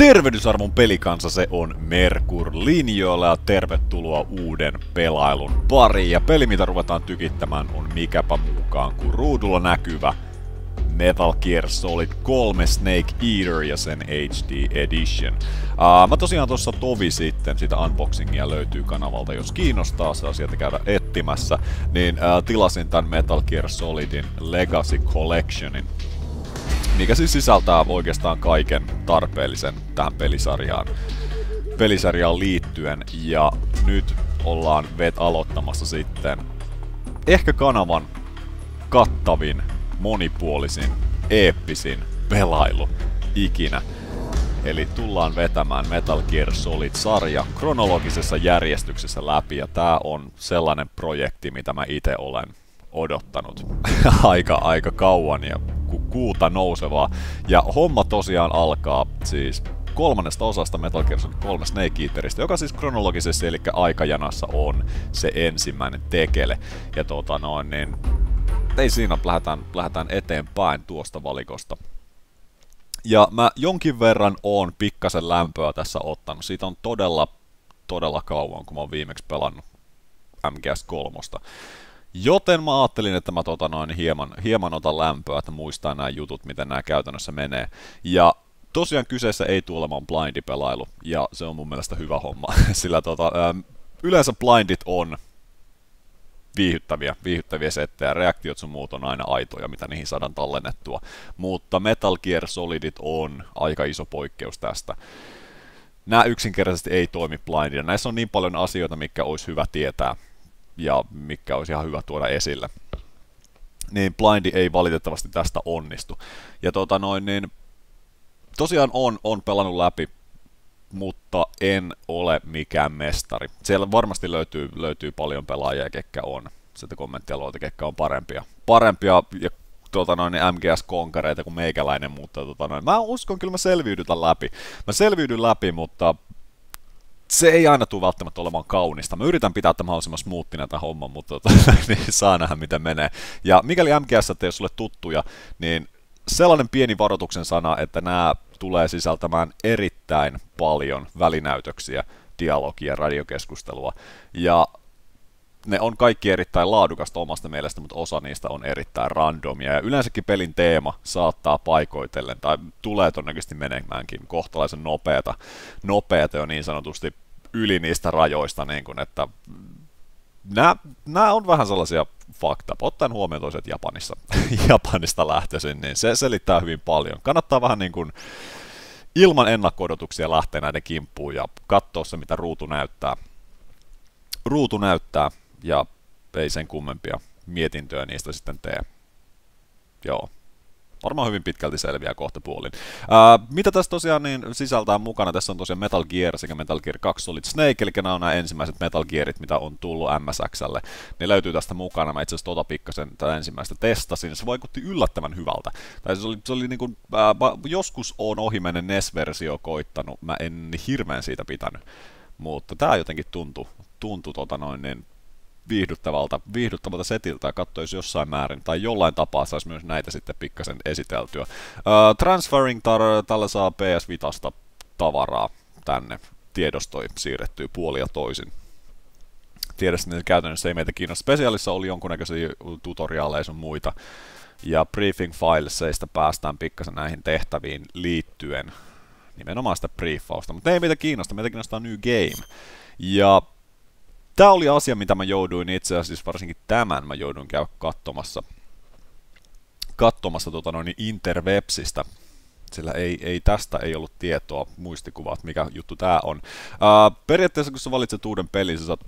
Tervehdysarvon pelikansa, se on Merkur linjoilla ja tervetuloa uuden pelailun pariin. Ja peli mitä ruvetaan tykittämään on mikäpä mukaan kuin ruudulla näkyvä Metal Gear Solid 3 Snake Eater ja sen HD Edition. Mä tosiaan tuossa tovi sitten, sitä unboxingia löytyy kanavalta, jos kiinnostaa, saa sieltä käydä etsimässä, niin tilasin tän Metal Gear Solidin Legacy Collectionin, mikä siis sisältää oikeastaan kaiken tarpeellisen tähän pelisarjaan liittyen, ja nyt ollaan aloittamassa sitten ehkä kanavan kattavin, monipuolisin, eeppisin pelailu ikinä. Eli tullaan vetämään Metal Gear Solid-sarja kronologisessa järjestyksessä läpi, ja tää on sellainen projekti, mitä mä itse olen odottanut aika kauan ja kuuta nousevaa. Ja homma tosiaan alkaa siis kolmannesta osasta Metal Gear Solid 3 Snake Eateristä, joka siis kronologisesti eli aikajanassa on se ensimmäinen tekele. Ja niin ei siinä, lähdetään eteenpäin tuosta valikosta. Ja mä jonkin verran oon pikkasen lämpöä tässä ottanut. Siitä on todella kauan, kun mä oon viimeksi pelannut MGS3. Joten mä ajattelin, että mä hieman otan lämpöä, että muistaa nämä jutut, miten nämä käytännössä menee. Ja tosiaan kyseessä ei tule olemaan blindipelailu, ja se on mun mielestä hyvä homma, sillä yleensä blindit on viihyttäviä settejä, reaktiot sun muut on aina aitoja, mitä niihin saadaan tallennettua. Mutta Metal Gear Solidit on aika iso poikkeus tästä. Nämä yksinkertaisesti ei toimi blindina. Näissä on niin paljon asioita, mitkä olisi hyvä tietää ja mikä olisi ihan hyvä tuoda esille. Niin blindi ei valitettavasti tästä onnistu. Ja tosiaan on pelannut läpi, mutta en ole mikään mestari. Siellä varmasti löytyy paljon pelaajia, ketkä on, sieltä kommenttialueelta, ketkä on parempia ja MGS-konkareita kuin meikäläinen, mutta mä uskon kyllä mä selviydyn läpi, mutta se ei aina tule välttämättä olemaan kaunista. Mä yritän pitää tämän mahdollisimman smoothina tämän homman, mutta niin saa nähdä miten menee. Ja mikäli MGS ei ole sulle tuttuja, niin sellainen pieni varoituksen sana, että nämä tulee sisältämään erittäin paljon välinäytöksiä, dialogia, radiokeskustelua, ja ne on kaikki erittäin laadukasta omasta mielestä, mutta osa niistä on erittäin randomia, ja yleensäkin pelin teema saattaa paikoitellen, tai tulee todennäköisesti menemäänkin kohtalaisen nopeata jo niin sanotusti yli niistä rajoista, niin kuin, että nämä on vähän sellaisia fakta, ottaen huomioon toiset Japanista lähtöisin, niin se selittää hyvin paljon. Kannattaa vähän niin kuin ilman ennakko-odotuksia lähteä näiden kimppuun ja katsoa se, mitä ruutu näyttää, ja ei sen kummempia mietintöjä niistä sitten tee. Joo. Varmaan hyvin pitkälti selviää kohta puolin. Mitä tässä tosiaan niin sisältää mukana? Tässä on tosiaan Metal Gear sekä Metal Gear 2 Solid Snake, eli nämä on nämä ensimmäiset Metal Gearit, mitä on tullut MSX:lle. Ne löytyy tästä mukana. Mä itse asiassa pikkasen tätä ensimmäistä testasin. Se vaikutti yllättävän hyvältä. Tai se oli niin kuin, joskus on ohimennen NES-versio koittanut. Mä en hirveän siitä pitänyt. Mutta tää jotenkin tuntui niin viihdyttävältä setiltä, ja katsoisi jossain määrin, tai jollain tapaa saisi myös näitä sitten pikkasen esiteltyä. Transferring tällä saa PS Vitasta tavaraa tänne, tiedostoi siirrettyä puolin ja toisin. Tiedästi, että käytännössä ei meitä kiinnosta. Spesiaalissa oli jonkunnäköisiä tutoriaaleja sun muita, ja briefing fileseista päästään pikkasen näihin tehtäviin liittyen, nimenomaan sitä briefausta, mutta ei meitä kiinnostaa New Game. Ja tämä oli asia, mitä mä jouduin itse asiassa, varsinkin tämän mä jouduin käydä katsomassa interwebsistä, sillä tästä ei ollut tietoa, muistikuvat, mikä juttu tää on. Periaatteessa kun sä valitset uuden pelin, sä saat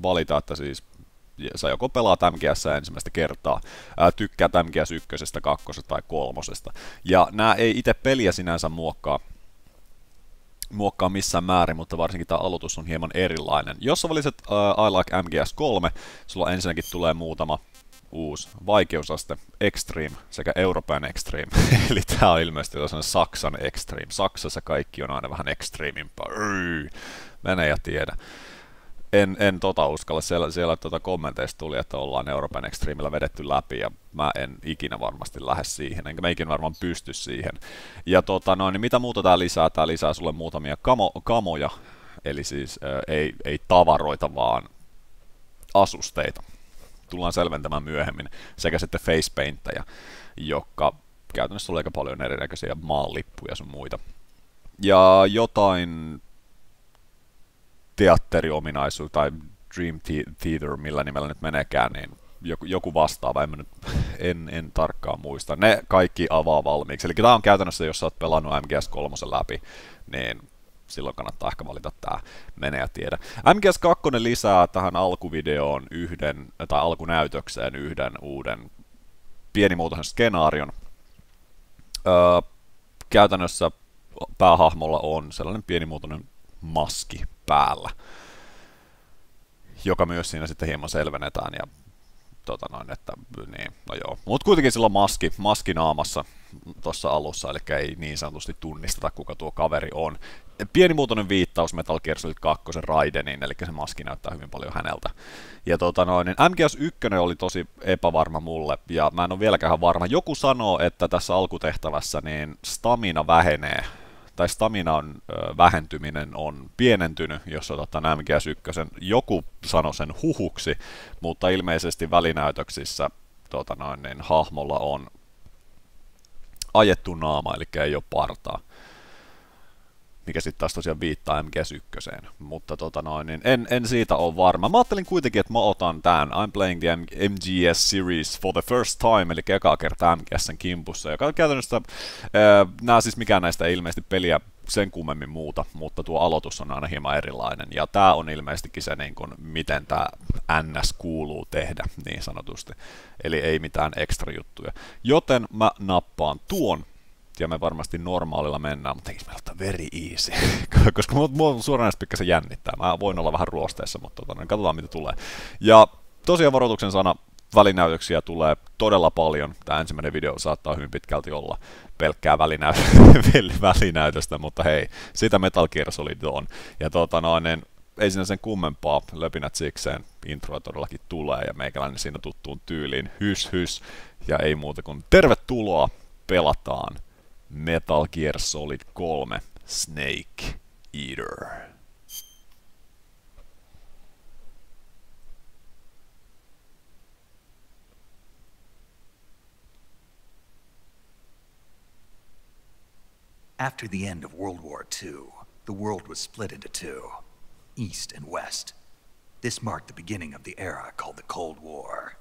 valita, että siis sä joko pelaat MGS ensimmäistä kertaa, tykkäät MGS 1, 2 tai 3. Ja nää ei itse peliä sinänsä muokkaa missään määrin, mutta varsinkin tämä aloitus on hieman erilainen. Jos sä valitset I like MGS3, sulla ensinnäkin tulee muutama uusi vaikeusaste, Extreme sekä European Extreme. Eli tää on ilmeisesti Saksan Extreme. Saksassa kaikki on aina vähän extremeimpaa. Mene ja tiedä. En uskalla. Siellä kommenteista tuli, että ollaan Euroopan Extremellä vedetty läpi, ja mä en ikinä varmasti lähde siihen, enkä mä ikinä varmaan pysty siihen. Ja niin mitä muuta tää lisää? Tää lisää sulle muutamia kamoja, eli siis ei tavaroita, vaan asusteita. Tullaan selventämään myöhemmin, sekä sitten facepaintteja, jotka käytännössä tulee aika paljon erinäköisiä maanlippuja sun muita. Ja jotain teatteriominaisuus tai Dream Theater, millä nimellä nyt meneekään, niin joku vastaava, en tarkkaan muista. Ne kaikki avaa valmiiksi. Eli tämä on käytännössä, jos sä oot pelannut MGS3 läpi, niin silloin kannattaa ehkä valita tää mene ja tiedä. MGS2 lisää tähän alkuvideoon tai alkunäytökseen yhden uuden pienimuotoisen skenaarion. Käytännössä päähahmolla on sellainen pienimuotoinen maski päällä, joka myös siinä sitten hieman selvennetään ja että niin, no joo. Mut kuitenkin sillä on maski naamassa tuossa alussa, eli ei niin sanotusti tunnisteta, kuka tuo kaveri on. Pienimuotoinen viittaus Metal Gear Solid 2 Raideniin, eli se maski näyttää hyvin paljon häneltä. Ja niin MGS1 oli tosi epävarma mulle, ja mä en ole vieläkään varma. Joku sanoo, että tässä alkutehtävässä niin stamina vähenee, tai staminan vähentyminen on pienentynyt, jos otetaan MGS1. Joku sanoi sen huhuksi, mutta ilmeisesti välinäytöksissä niin hahmolla on ajettu naama, eli ei ole partaa, mikä sitten taas tosiaan viittaa MGS1. Mutta niin en siitä ole varma. Mä ajattelin kuitenkin, että mä otan tän I'm playing the MGS series for the first time, eli ekaa kertaa MGSn kimpussa, joka on käytännössä, nää siis mikään näistä ei ilmeisesti peliä sen kummemmin muuta, mutta tuo aloitus on aina hieman erilainen, ja tää on ilmeisestikin se, niin kun, miten tää NS kuuluu tehdä, niin sanotusti. Eli ei mitään ekstra juttuja. Joten mä nappaan tuon, ja me varmasti normaalilla mennään, mutta tekis meillä ottaa very easy, koska mua suoranaisesti pikkasen jännittää. Mä voin olla vähän ruosteessa, mutta katsotaan mitä tulee. Ja tosiaan varoituksen sana, välinäytöksiä tulee todella paljon. Tämä ensimmäinen video saattaa hyvin pitkälti olla pelkkää välinäytöstä, mutta hei, sitä Metal Gear Solid on. Ja ei siinä sen kummempaa, löpinät sikseen, introa todellakin tulee, ja meikäläinen siinä tuttuun tyyliin, hys, ja ei muuta kuin tervetuloa, pelataan Metal Gear Solid 3 Snake Eater. After the end of World War II, the world was split into two, East and West. This marked the beginning of the era called the Cold War.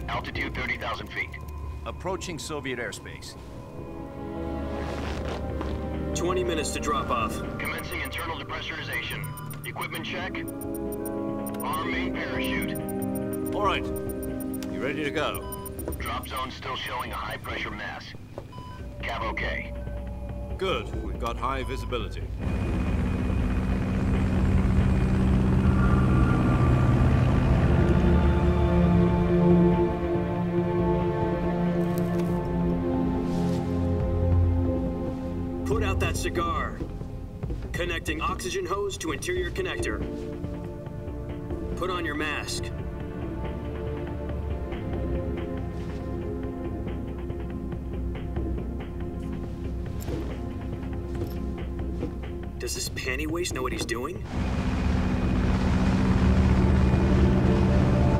Altitude 30,000 feet. Approaching Soviet airspace. 20 minutes to drop off. Commencing internal depressurization. Equipment check. Arm main parachute. All right. You ready to go? Drop zone still showing a high pressure mass. Cav okay. Good. We've got high visibility. Put out that cigar. Connecting oxygen hose to interior connector. Put on your mask. Does this panty waste know what he's doing?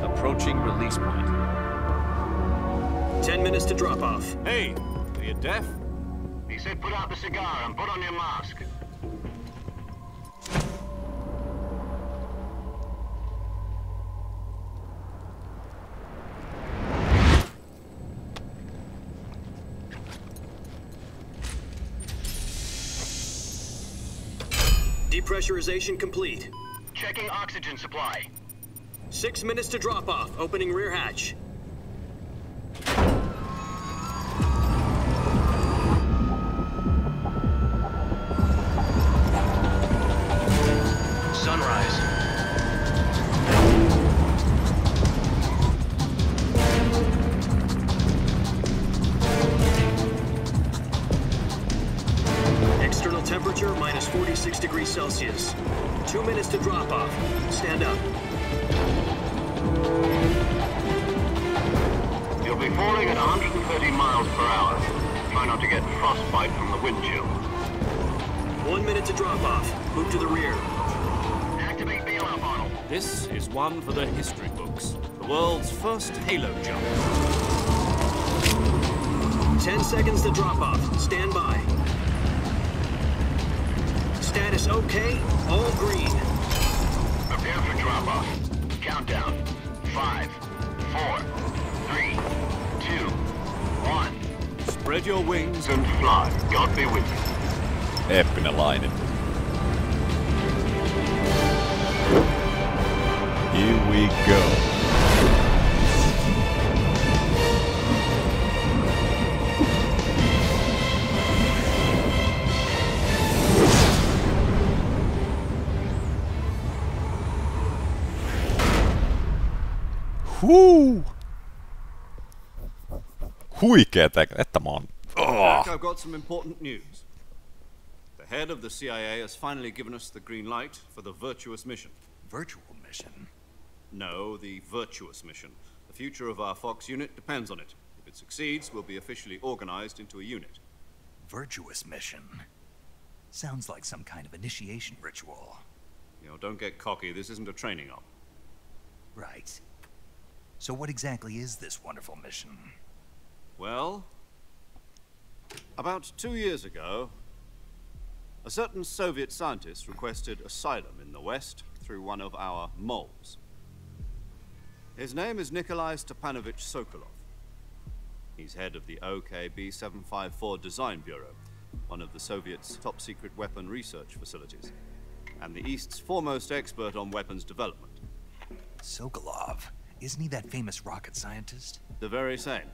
Approaching release point. 10 minutes to drop off. Hey, are you deaf? He said put out the cigar and put on your mask. Depressurization complete. Checking oxygen supply. 6 minutes to drop off. Opening rear hatch. Sunrise. External temperature minus 46 degrees Celsius. 2 minutes to drop off. Stand up. You'll be falling at 130 miles per hour. Try not to get frostbite from the wind chill. 1 minute to drop off. Move to the rear. Activate bailout model. This is one for the history books. The world's first halo jump. 10 seconds to drop off. Stand by. Status okay. All green. Prepare for drop-off. Countdown. 5, 4, 3, 2, 1. Spread your wings And fly. God be with you. Eeppinen laini. Here we go. Huikee että mä oon. Jack, I've got some important news. The head of the CIA has finally given us the green light for the virtuous mission. Virtual mission? No, the virtuous mission. The future of our Fox unit depends on it. If it succeeds, we'll be officially organized into a unit. Virtuous mission? Sounds like some kind of initiation ritual. You know, don't get cocky. This isn't a training op. Right. So what exactly is this wonderful mission? Well, about 2 years ago, a certain Soviet scientist requested asylum in the West through one of our moles. His name is Nikolai Stepanovich Sokolov. He's head of the OKB 754 Design Bureau, one of the Soviets' top-secret weapon research facilities, and the East's foremost expert on weapons development. Sokolov? Isn't he that famous rocket scientist? The very same.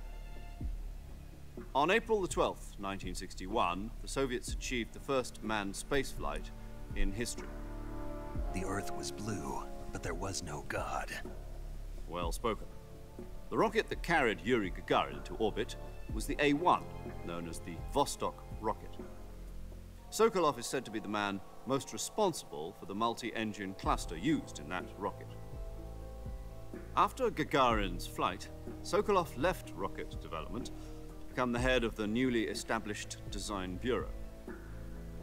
On April the 12th, 1961, the Soviets achieved the first manned spaceflight in history. The Earth was blue, but there was no God. Well spoken. The rocket that carried Yuri Gagarin to orbit was the A-1, known as the Vostok rocket. Sokolov is said to be the man most responsible for the multi-engine cluster used in that rocket. After Gagarin's flight, Sokolov left rocket development to become the head of the newly established Design Bureau.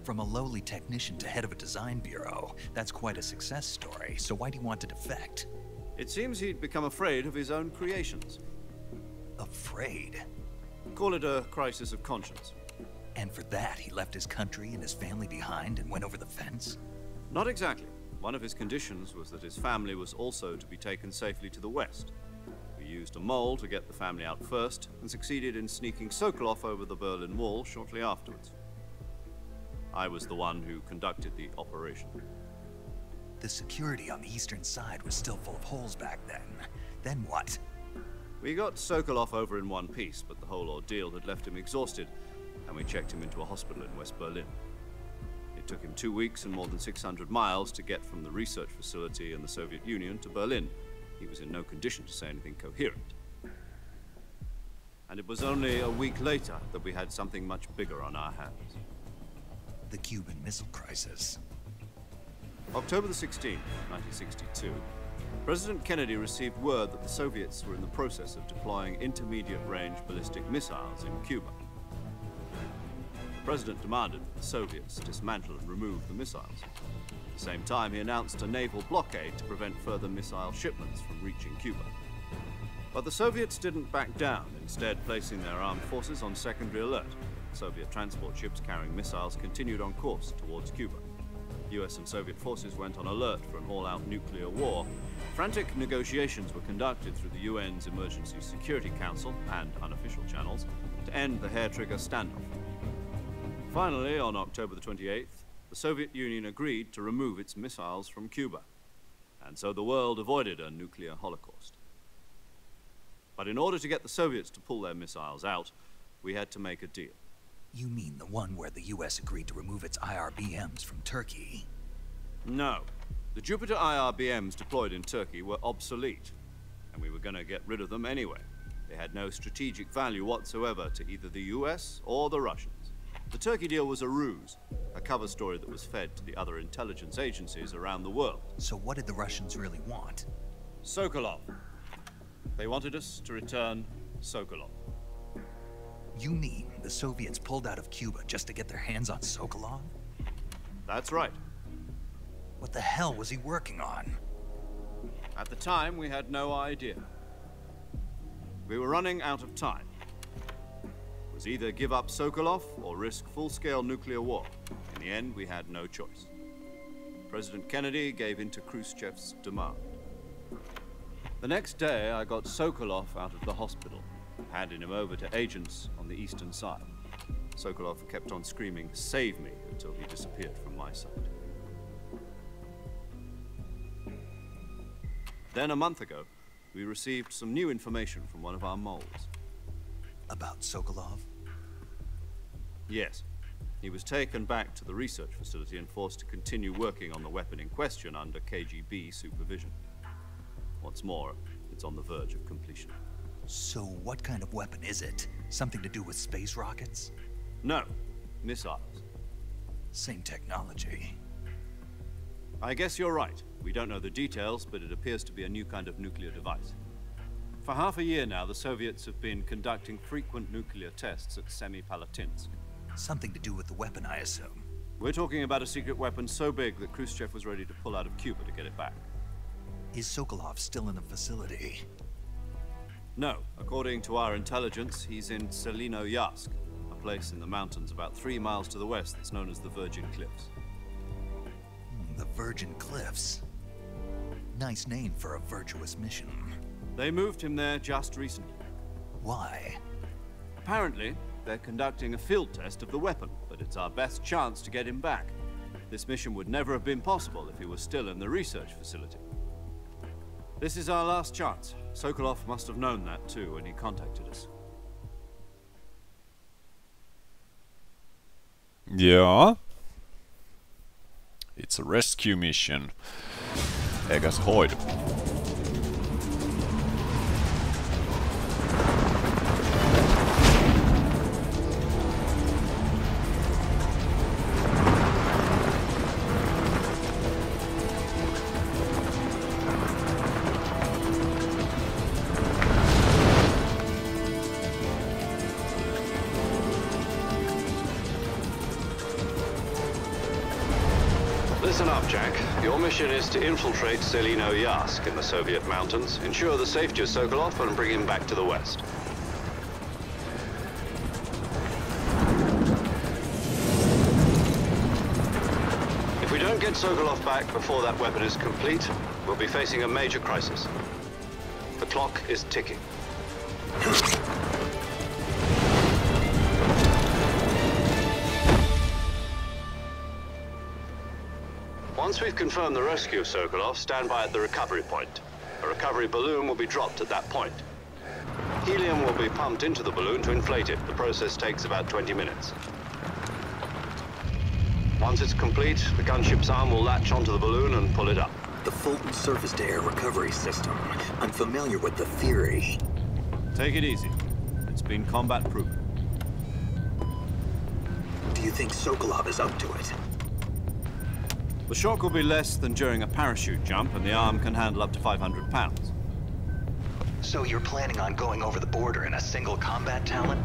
From a lowly technician to head of a design bureau, that's quite a success story. So why'd he want to defect? It seems he'd become afraid of his own creations. Afraid? Call it a crisis of conscience. And for that, he left his country and his family behind and went over the fence? Not exactly. One of his conditions was that his family was also to be taken safely to the West. We used a mole to get the family out first, and succeeded in sneaking Sokolov over the Berlin Wall shortly afterwards. I was the one who conducted the operation. The security on the eastern side was still full of holes back then. Then what? We got Sokolov over in one piece, but the whole ordeal had left him exhausted, and we checked him into a hospital in West Berlin. It took him 2 weeks and more than 600 miles to get from the research facility in the Soviet Union to Berlin. He was in no condition to say anything coherent. And it was only a week later that we had something much bigger on our hands. The Cuban Missile Crisis. October the 16th, 1962, President Kennedy received word that the Soviets were in the process of deploying intermediate-range ballistic missiles in Cuba. The President demanded that the Soviets dismantle and remove the missiles. At the same time, he announced a naval blockade to prevent further missile shipments from reaching Cuba. But the Soviets didn't back down, instead placing their armed forces on secondary alert. Soviet transport ships carrying missiles continued on course towards Cuba. US and Soviet forces went on alert for an all-out nuclear war. Frantic negotiations were conducted through the UN's Emergency Security Council and unofficial channels to end the hair-trigger standoff. Finally, on October the 28th, the Soviet Union agreed to remove its missiles from Cuba, and so the world avoided a nuclear holocaust. But in order to get the Soviets to pull their missiles out, we had to make a deal. You mean the one where the US agreed to remove its IRBMs from Turkey? No. The Jupiter IRBMs deployed in Turkey were obsolete, and we were going to get rid of them anyway. They had no strategic value whatsoever to either the US or the Russians. The Turkey deal was a ruse, a cover story that was fed to the other intelligence agencies around the world. So what did the Russians really want? Sokolov. They wanted us to return Sokolov. You mean the Soviets pulled out of Cuba just to get their hands on Sokolov? That's right. What the hell was he working on? At the time, we had no idea. We were running out of time. It was either give up Sokolov or risk full-scale nuclear war. In the end, we had no choice. President Kennedy gave in to Khrushchev's demand. The next day, I got Sokolov out of the hospital, handing him over to agents on the eastern side. Sokolov kept on screaming, "Save me," until he disappeared from my sight. Then, a month ago, we received some new information from one of our moles. About Sokolov? Yes. He was taken back to the research facility and forced to continue working on the weapon in question under KGB supervision. What's more, it's on the verge of completion. So what kind of weapon is it? Something to do with space rockets? No, missiles. Same technology. I guess you're right. We don't know the details, but it appears to be a new kind of nuclear device. For half a year now, the Soviets have been conducting frequent nuclear tests at Semipalatinsk. Something to do with the weapon, I assume. We're talking about a secret weapon so big that Khrushchev was ready to pull out of Cuba to get it back. Is Sokolov still in the facility? No. According to our intelligence, he's in Selino-Yarsk, a place in the mountains about 3 miles to the west that's known as the Virgin Cliffs. The Virgin Cliffs. Nice name for a virtuous mission. They moved him there just recently. Why? Apparently, they're conducting a field test of the weapon, but it's our best chance to get him back. This mission would never have been possible if he was still in the research facility. This is our last chance. Sokolov must have known that too when he contacted us. Ja. It's a rescue mission. Eikä se hoidu. Listen up, Jack. Your mission is to infiltrate Selino-Yarsk in the Soviet mountains, ensure the safety of Sokolov, and bring him back to the west. If we don't get Sokolov back before that weapon is complete, we'll be facing a major crisis. The clock is ticking. Once we've confirmed the rescue of Sokolov, stand by at the recovery point. A recovery balloon will be dropped at that point. Helium will be pumped into the balloon to inflate it. The process takes about 20 minutes. Once it's complete, the gunship's arm will latch onto the balloon and pull it up. The Fulton surface-to-air recovery system. I'm familiar with the theory. Take it easy. It's been combat-proven. Do you think Sokolov is up to it? The shock will be less than during a parachute jump, and the arm can handle up to 500 pounds. So you're planning on going over the border in a single combat talon?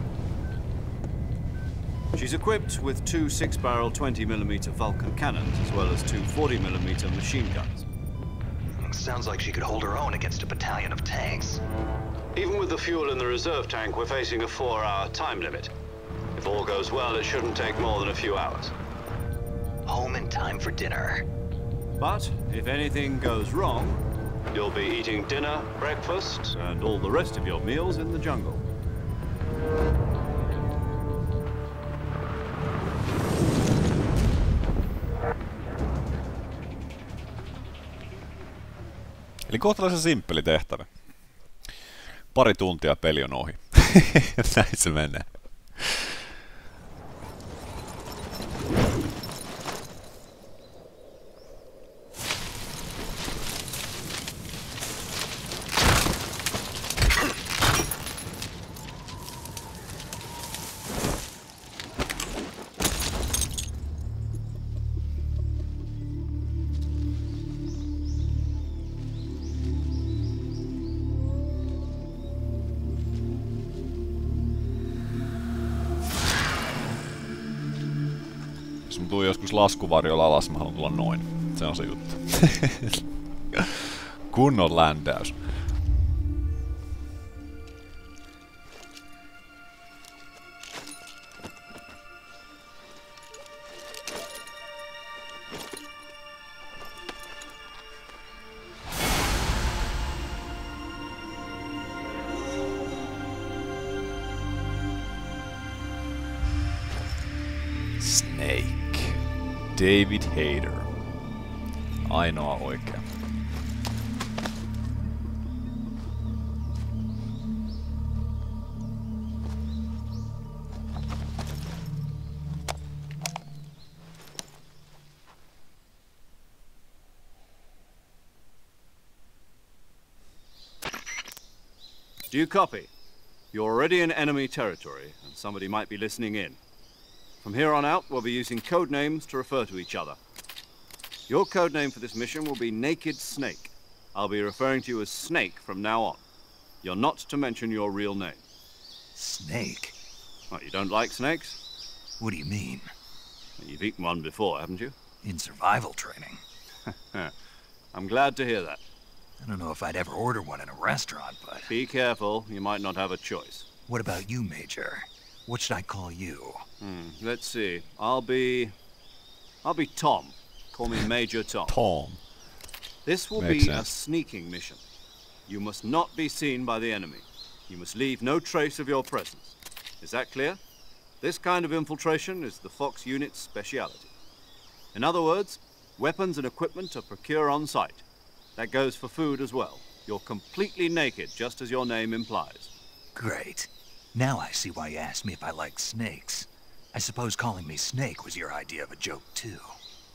She's equipped with 2 6-barrel 20mm Vulcan cannons, as well as 2 40mm machine guns. Sounds like she could hold her own against a battalion of tanks. Even with the fuel in the reserve tank, we're facing a 4-hour time limit. If all goes well, it shouldn't take more than a few hours. Home in time for dinner. But if anything goes wrong, You'll be eating dinner, breakfast, and all the rest of your meals in the jungle. Eli kohtalaisen simppeli tehtävä. Pari tuntia peli on ohi. Näin se menee. Jos mä tuun joskus laskuvarjolla alas, mä haluan tulla noin. Se on se juttu. Kunnon ländäys. Snake. David Hayter. Ainoa oikea. Do you copy? You're already in enemy territory, and somebody might be listening in. From here on out, we'll be using code names to refer to each other. Your code name for this mission will be Naked Snake. I'll be referring to you as Snake from now on. You're not to mention your real name. Snake? What, you don't like snakes? What do you mean? You've eaten one before, haven't you? In survival training. I'm glad to hear that. I don't know if I'd ever order one in a restaurant, but... Be careful, you might not have a choice. What about you, Major? What should I call you? Let's see. I'll be Tom. Call me Major Tom. Tom. This will Makes be a sense. sneaking mission. You must not be seen by the enemy. You must leave no trace of your presence. Is that clear? This kind of infiltration is the Fox unit's speciality. In other words, weapons and equipment are procured on site. That goes for food as well. You're completely naked, just as your name implies. Great. Now I see why you asked me if I like snakes. I suppose calling me Snake was your idea of a joke, too.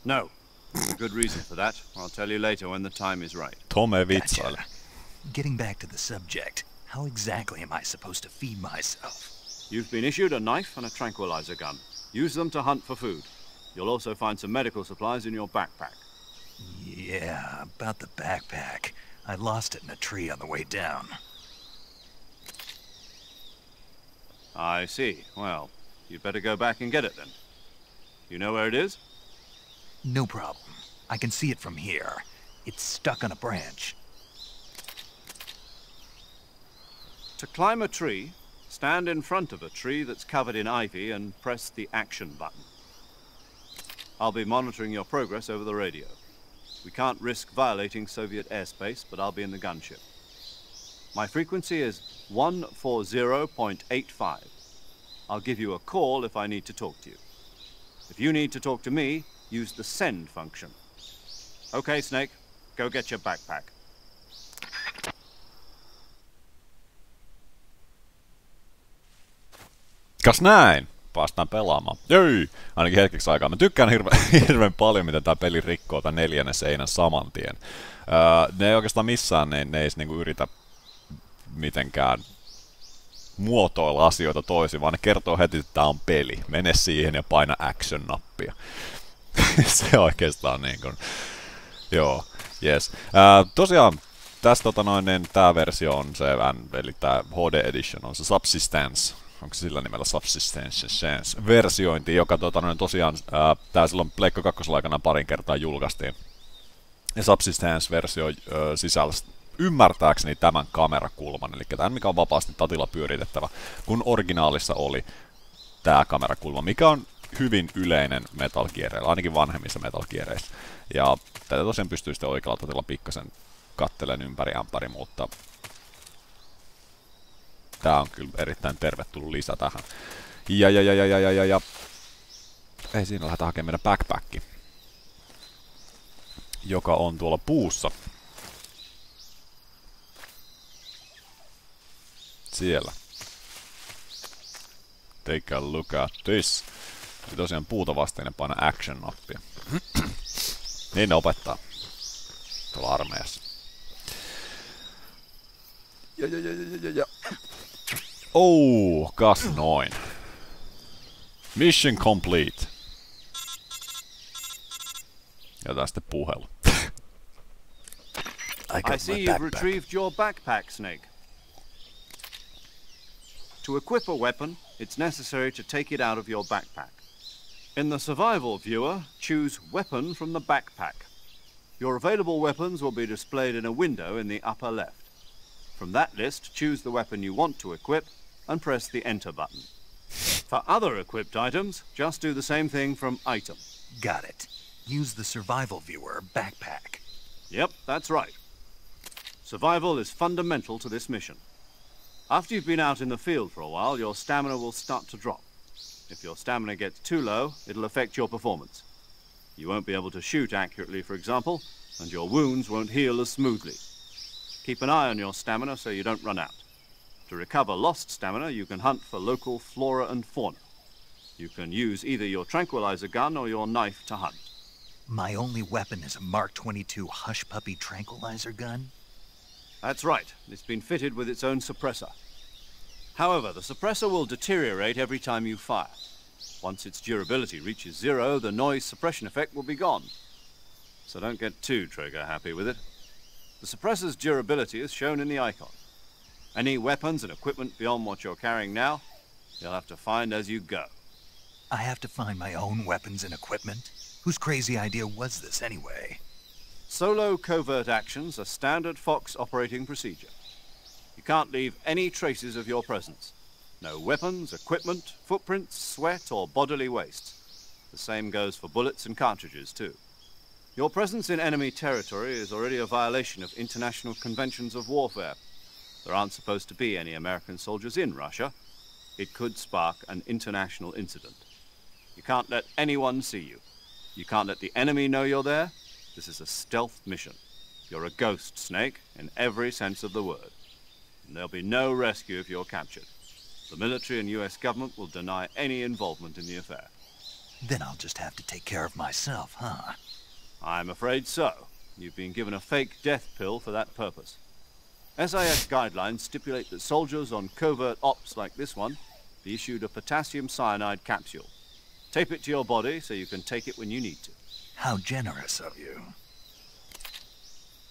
No. There's a good reason for that. I'll tell you later when the time is right. Tom ei Gotcha. vitsaile. Getting back to the subject, how exactly am I supposed to feed myself? You've been issued a knife and a tranquilizer gun. Use them to hunt for food. You'll also find some medical supplies in your backpack. Yeah, about the backpack. I lost it in a tree on the way down. I see. Well, you'd better go back and get it then. You know where it is? No problem. I can see it from here. It's stuck on a branch. To climb a tree, stand in front of a tree that's covered in ivy and press the action button. I'll be monitoring your progress over the radio. We can't risk violating Soviet airspace, but I'll be in the gunship. My frequency is 140.85. I'll give you a call if I need to talk to you. If you need to talk to me, use the send function. Okay, Snake, go get your backpack. Kas näin? Päästään pelaamaan. Jei! Ainakin hetkeksi aikaa. Mä tykkään hirveän paljon, miten tää peli rikkoo tän 4. seinän saman tien. Ne ei oikeastaan missään, ne ei edes niinku yritä mitenkään muotoilla asioita toisin, vaan ne kertoo heti, että tää on peli. Mene siihen ja paina action-nappia. Se oikeastaan niinku... Joo, yes. Tosiaan, tässä tää versio on se, eli tää HD Edition on se Subsistence. Onko se sillä nimellä Subsistence-versiointi, joka tosiaan tää silloin Pleikka 2 aikana parin kertaa julkaistiin. Ja Subsistence-versio sisälsi ymmärtääkseni tämän kamerakulman, eli tämän mikä on vapaasti tatilla pyöritettävä, kun originaalissa oli tää kamerakulma, mikä on hyvin yleinen Metal Geareilla, ainakin vanhemmissa Metal Geareissa. Ja tätä tosiaan pystyy sitten oikealla tatilla pikkasen kattelen ympäri ämpäri, mutta tää on kyllä erittäin tervetullut lisä tähän. Ja. Ei siinä lähdetä hakemaan meidän backpacki, joka on tuolla puussa. Siellä. Take a look at this. Ja tosiaan puuta vastaan ja paina action-nappia. Niin ne opettaa. Tuolla armeijassa. Ja. Oh, kas noin. Mission complete. Ja tästä puhelu. I see you've retrieved your backpack, Snake. To equip a weapon, it's necessary to take it out of your backpack. In the survival viewer, choose Weapon from the backpack. Your available weapons will be displayed in a window in the upper left. From that list, choose the weapon you want to equip and press the Enter button. For other equipped items, just do the same thing from Item. Got it. Use the survival viewer backpack. Yep, that's right. Survival is fundamental to this mission. After you've been out in the field for a while, your stamina will start to drop. If your stamina gets too low, it'll affect your performance. You won't be able to shoot accurately, for example, and your wounds won't heal as smoothly. Keep an eye on your stamina so you don't run out. To recover lost stamina, you can hunt for local flora and fauna. You can use either your tranquilizer gun or your knife to hunt. My only weapon is a Mark 22 Hush Puppy tranquilizer gun? That's right. It's been fitted with its own suppressor. However, the suppressor will deteriorate every time you fire. Once its durability reaches 0, the noise suppression effect will be gone. So don't get too trigger happy with it. The suppressor's durability is shown in the icon. Any weapons and equipment beyond what you're carrying now, you'll have to find as you go. I have to find my own weapons and equipment? Whose crazy idea was this anyway? Solo covert actions are standard Fox operating procedure. You can't leave any traces of your presence. No weapons, equipment, footprints, sweat, or bodily waste. The same goes for bullets and cartridges, too. Your presence in enemy territory is already a violation of international conventions of warfare. There aren't supposed to be any American soldiers in Russia. It could spark an international incident. You can't let anyone see you. You can't let the enemy know you're there. This is a stealth mission. You're a ghost, Snake, in every sense of the word. And there'll be no rescue if you're captured. The military and US government will deny any involvement in the affair. Then I'll just have to take care of myself, huh? I'm afraid so. You've been given a fake death pill for that purpose. SAS guidelines stipulate that soldiers on covert ops like this one be issued a potassium cyanide capsule. Tape it to your body so you can take it when you need to. How generous of you.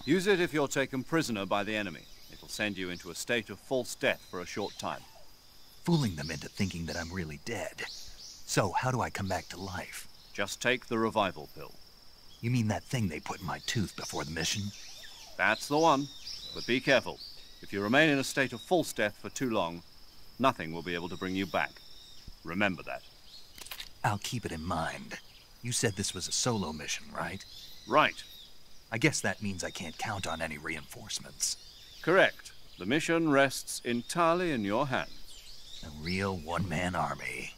Use it if you're taken prisoner by the enemy. It'll send you into a state of false death for a short time. Fooling them into thinking that I'm really dead. So, how do I come back to life? Just take the revival pill. You mean that thing they put in my tooth before the mission? That's the one. But be careful. If you remain in a state of false death for too long, nothing will be able to bring you back. Remember that. I'll keep it in mind. You said this was a solo mission, right? Right. I guess that means I can't count on any reinforcements. Correct. The mission rests entirely in your hands. A real one-man army.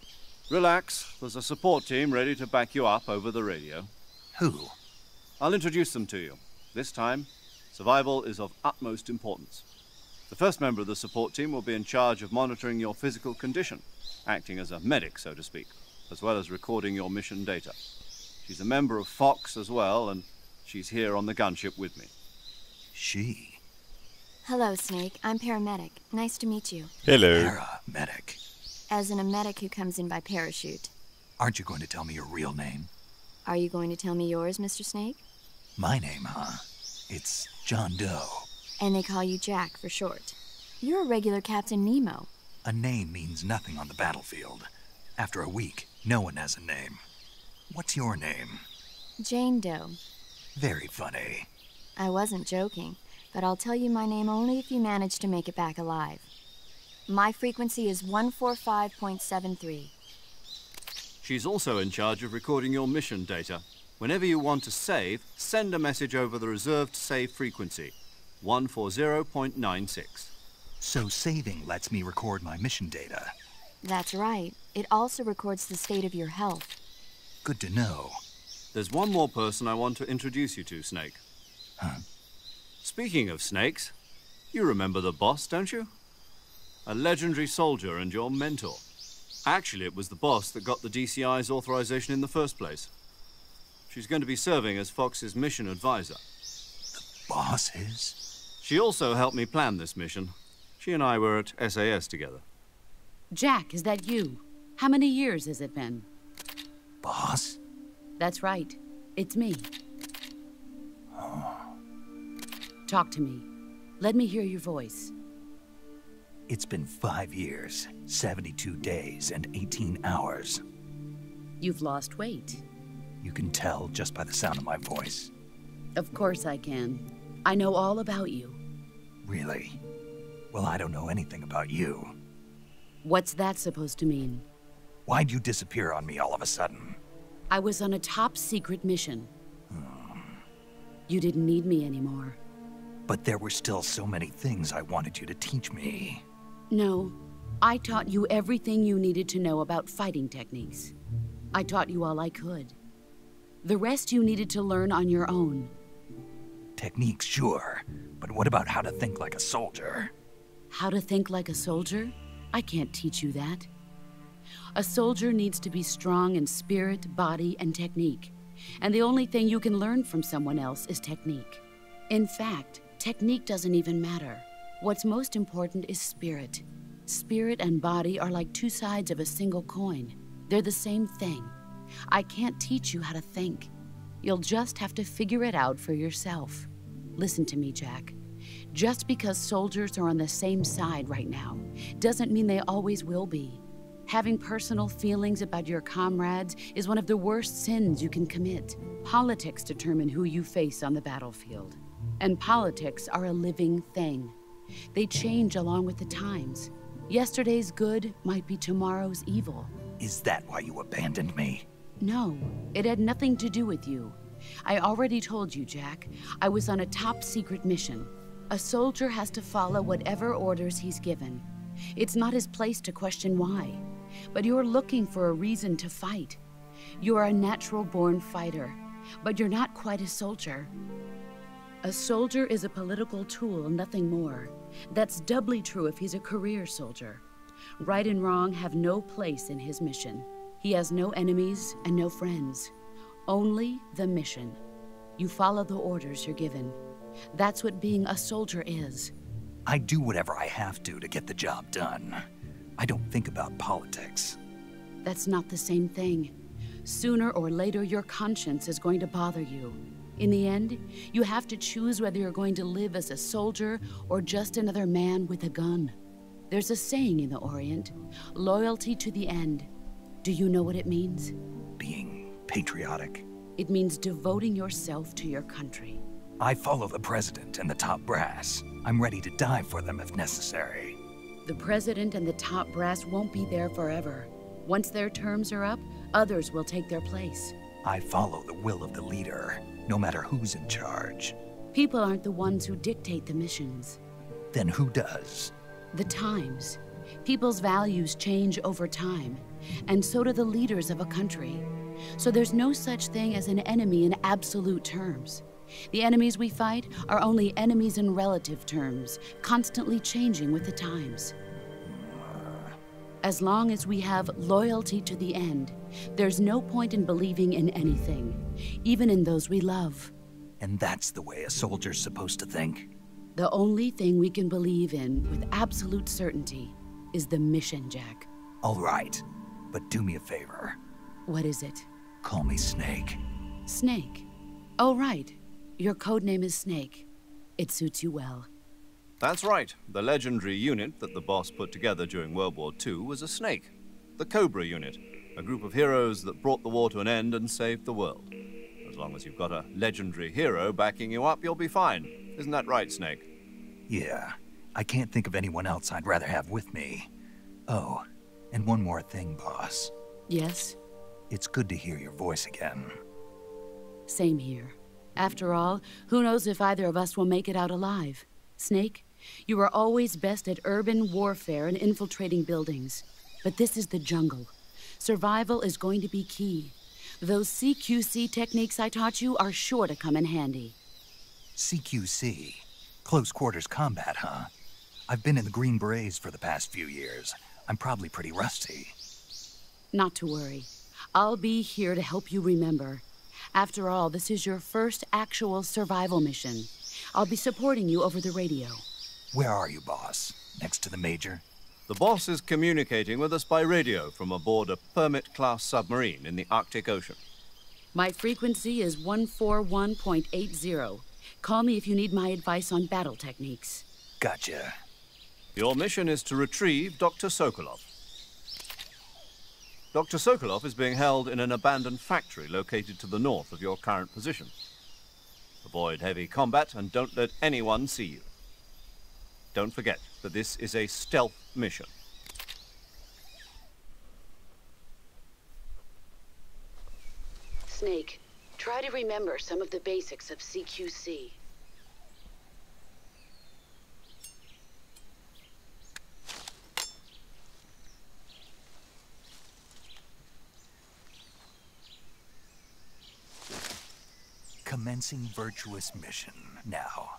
Relax. There's a support team ready to back you up over the radio. Who? I'll introduce them to you. This time, survival is of utmost importance. The first member of the support team will be in charge of monitoring your physical condition, acting as a medic, so to speak, as well as recording your mission data. She's a member of Fox as well, and she's here on the gunship with me. She? Hello, Snake. I'm paramedic. Nice to meet you. Hello. Paramedic. As in a medic who comes in by parachute. Aren't you going to tell me your real name? Are you going to tell me yours, Mr. Snake? My name, huh? It's John Doe. And they call you Jack for short. You're a regular Captain Nemo. A name means nothing on the battlefield. After a week, no one has a name. What's your name? Jane Doe. Very funny. I wasn't joking, but I'll tell you my name only if you manage to make it back alive. My frequency is 145.73. She's also in charge of recording your mission data. Whenever you want to save, send a message over the reserved save frequency, 140.96. So saving lets me record my mission data. That's right. It also records the state of your health. Good to know. There's one more person I want to introduce you to, Snake. Huh? Speaking of snakes, you remember the boss, don't you? A legendary soldier and your mentor. Actually, it was the boss that got the DCI's authorization in the first place. She's going to be serving as Fox's mission advisor. Boss is? She also helped me plan this mission. She and I were at SAS together. Jack, is that you? How many years has it been? Boss? That's right. It's me. Talk to me. Let me hear your voice. It's been 5 years, 72 days, and 18 hours. You've lost weight. You can tell just by the sound of my voice. Of course I can. I know all about you. Really? Well, I don't know anything about you. What's that supposed to mean? Why'd you disappear on me all of a sudden? I was on a top-secret mission. You didn't need me anymore. But there were still so many things I wanted you to teach me. No, I taught you everything you needed to know about fighting techniques. I taught you all I could. The rest you needed to learn on your own. Techniques, sure. But what about how to think like a soldier? How to think like a soldier? I can't teach you that. A soldier needs to be strong in spirit, body, and technique. And the only thing you can learn from someone else is technique. In fact, technique doesn't even matter. What's most important is spirit. Spirit and body are like two sides of a single coin. They're the same thing. I can't teach you how to think. You'll just have to figure it out for yourself. Listen to me, Jack. Just because soldiers are on the same side right now doesn't mean they always will be. Having personal feelings about your comrades is one of the worst sins you can commit. Politics determine who you face on the battlefield. And politics are a living thing. They change along with the times. Yesterday's good might be tomorrow's evil. Is that why you abandoned me? No, it had nothing to do with you. I already told you, Jack. I was on a top-secret mission. A soldier has to follow whatever orders he's given. It's not his place to question why. But you're looking for a reason to fight. You are a natural-born fighter, but you're not quite a soldier. A soldier is a political tool, nothing more. That's doubly true if he's a career soldier. Right and wrong have no place in his mission. He has no enemies and no friends. Only the mission. You follow the orders you're given. That's what being a soldier is. I do whatever I have to get the job done. I don't think about politics. That's not the same thing. Sooner or later, your conscience is going to bother you. In the end, you have to choose whether you're going to live as a soldier or just another man with a gun. There's a saying in the Orient, loyalty to the end. Do you know what it means? Being patriotic. It means devoting yourself to your country. I follow the president and the top brass. I'm ready to die for them if necessary. The president and the top brass won't be there forever. Once their terms are up, others will take their place. I follow the will of the leader, no matter who's in charge. People aren't the ones who dictate the missions. Then who does? The times. People's values change over time, and so do the leaders of a country. So there's no such thing as an enemy in absolute terms. The enemies we fight are only enemies in relative terms, constantly changing with the times. As long as we have loyalty to the end, there's no point in believing in anything, even in those we love. And that's the way a soldier's supposed to think? The only thing we can believe in with absolute certainty is the mission, Jack. All right, but do me a favor. What is it? Call me Snake. Snake? Oh, right. Your code name is Snake. It suits you well. That's right. The legendary unit that the boss put together during World War II was a snake. The Cobra unit, a group of heroes that brought the war to an end and saved the world. As long as you've got a legendary hero backing you up, you'll be fine. Isn't that right, Snake? Yeah. I can't think of anyone else I'd rather have with me. Oh, and one more thing, boss. Yes? It's good to hear your voice again. Same here. After all, who knows if either of us will make it out alive? Snake, you are always best at urban warfare and infiltrating buildings. But this is the jungle. Survival is going to be key. Those CQC techniques I taught you are sure to come in handy. CQC? Close quarters combat, huh? I've been in the Green Berets for the past few years. I'm probably pretty rusty. Not to worry. I'll be here to help you remember. After all, this is your first actual survival mission. I'll be supporting you over the radio. Where are you, boss? Next to the Major? The boss is communicating with us by radio from aboard a Permit-class submarine in the Arctic Ocean. My frequency is 141.80. Call me if you need my advice on battle techniques. Gotcha. Your mission is to retrieve Dr. Sokolov. Dr. Sokolov is being held in an abandoned factory located to the north of your current position. Avoid heavy combat and don't let anyone see you. Don't forget that this is a stealth mission. Snake, try to remember some of the basics of CQC. Commencing virtuous mission now.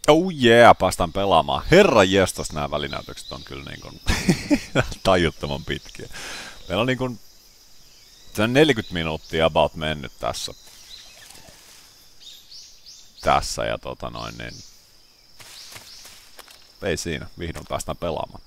Oh yeah, päästään pelaamaan. Herra jestas, nämä välinäytökset on kyllä niin kuin tajuttoman pitkiä. Meillä on niin kuin se 40 minuuttia about mennyt tässä. Ja niin ei siinä, vihdoin päästään pelaamaan.